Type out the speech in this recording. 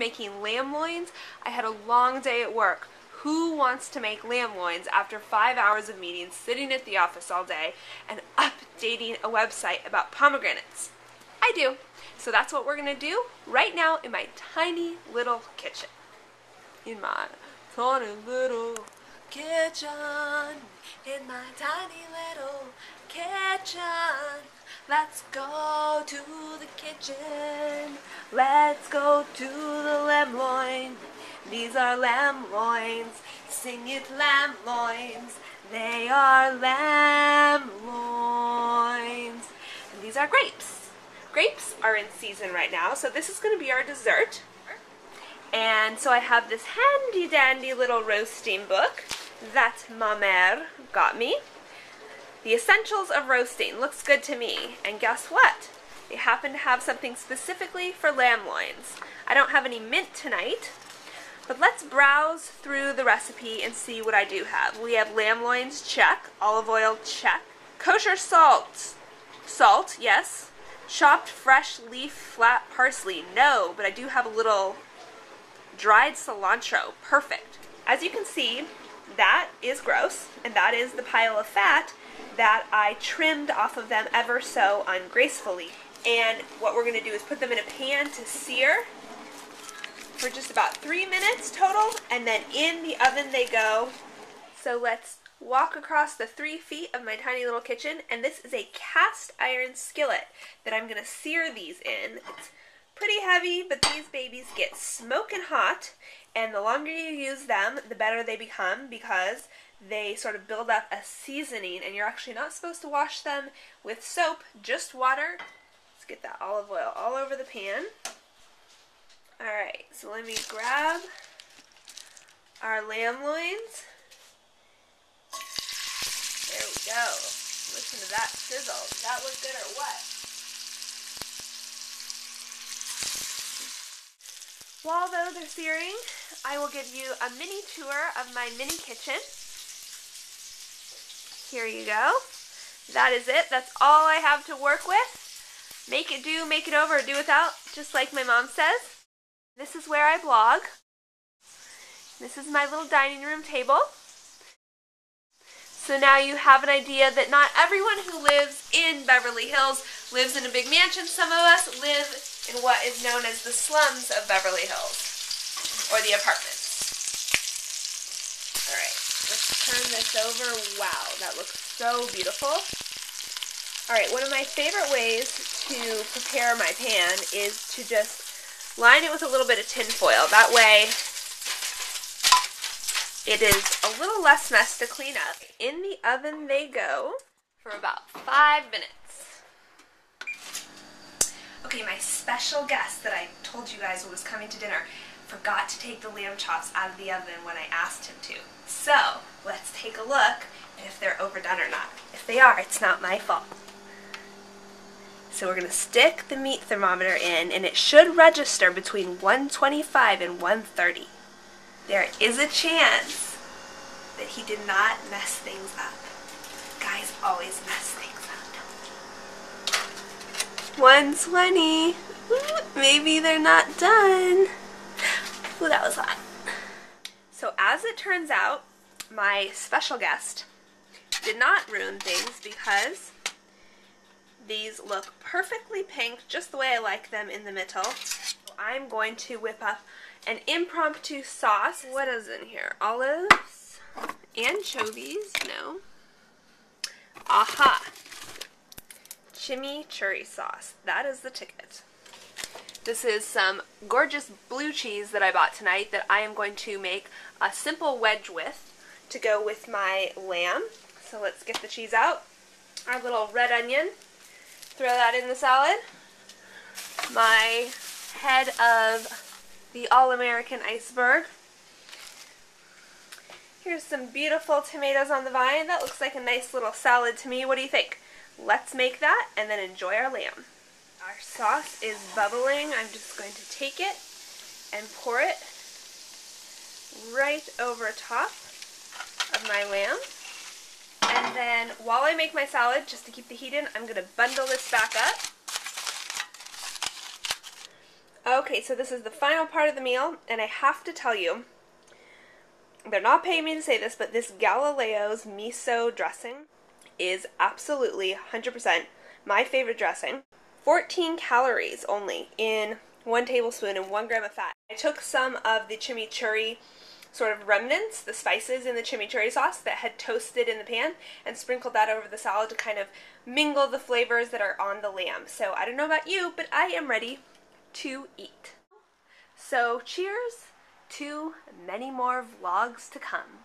making lamb loins. I had a long day at work. Who wants to make lamb loins after 5 hours of meetings, sitting at the office all day, and updating a website about pomegranates? I do. So that's what we're going to do right now in my tiny little kitchen. In my tiny little kitchen. In my tiny little kitchen. Let's go to the kitchen. Let's go to the lamb loin. These are lamb loins. Sing it, lamb loins. They are lamb loins. And these are grapes. Grapes are in season right now, so this is going to be our dessert. And so I have this handy dandy little roasting book that ma mère got me. The Essentials of Roasting looks good to me. And guess what? They happen to have something specifically for lamb loins. I don't have any mint tonight, but let's browse through the recipe and see what I do have. We have lamb loins, check. Olive oil, check. Kosher salt. Salt, yes. Chopped fresh leaf flat parsley, no, but I do have a little dried cilantro, perfect. As you can see, that is gross, and that is the pile of fat that I trimmed off of them ever so ungracefully. And what we're going to do is put them in a pan to sear for just about 3 minutes total, and then in the oven they go. So let's walk across the 3 feet of my tiny little kitchen, and this is a cast iron skillet that I'm going to sear these in. It's pretty heavy, but these babies get smoking hot, and the longer you use them, the better they become, because they sort of build up a seasoning, and you're actually not supposed to wash them with soap, just water. Let's get that olive oil all over the pan. Alright, so let me grab our lamb loins. There we go. Listen to that sizzle. Does that look good or what? While those are searing, I will give you a mini tour of my mini kitchen. Here you go. That is it. That's all I have to work with. Make it do, make it over, or do without, just like my mom says. This is where I blog. This is my little dining room table. So now you have an idea that not everyone who lives in Beverly Hills lives in a big mansion. Some of us live in what is known as the slums of Beverly Hills, or the apartments. Alright, let's turn this over. Wow, that looks so beautiful. Alright, one of my favorite ways to prepare my pan is to just line it with a little bit of tin foil. That way it is a little less mess to clean up. In the oven they go for about 5 minutes. Okay, my special guest that I told you guys was coming to dinner forgot to take the lamb chops out of the oven when I asked him to. So, let's take a look at if they're overdone or not. If they are, it's not my fault. So we're going to stick the meat thermometer in, and it should register between 125 and 130. There is a chance that he did not mess things up. Guys always mess things up. 120. Ooh, maybe they're not done. Ooh, that was hot. So as it turns out, my special guest did not ruin things because these look perfectly pink, just the way I like them in the middle. I'm going to whip up an impromptu sauce. What is in here? Olives? Anchovies? No. Aha! Chimichurri sauce. That is the ticket. This is some gorgeous blue cheese that I bought tonight that I am going to make a simple wedge with to go with my lamb. So let's get the cheese out. Our little red onion. Throw that in the salad. My head of the All-American iceberg. Here's some beautiful tomatoes on the vine. That looks like a nice little salad to me. What do you think? Let's make that and then enjoy our lamb. Our sauce is bubbling. I'm just going to take it and pour it right over top of my lamb. And then while I make my salad, just to keep the heat in, I'm going to bundle this back up. Okay, so this is the final part of the meal, and I have to tell you, they're not paying me to say this, but this Galileo's miso dressing is absolutely 100% my favorite dressing. 14 calories only in 1 tablespoon and 1 gram of fat. I took some of the chimichurri sort of remnants, the spices in the chimichurri sauce that had toasted in the pan, and sprinkled that over the salad to kind of mingle the flavors that are on the lamb. So I don't know about you, but I am ready to eat. So cheers to many more vlogs to come.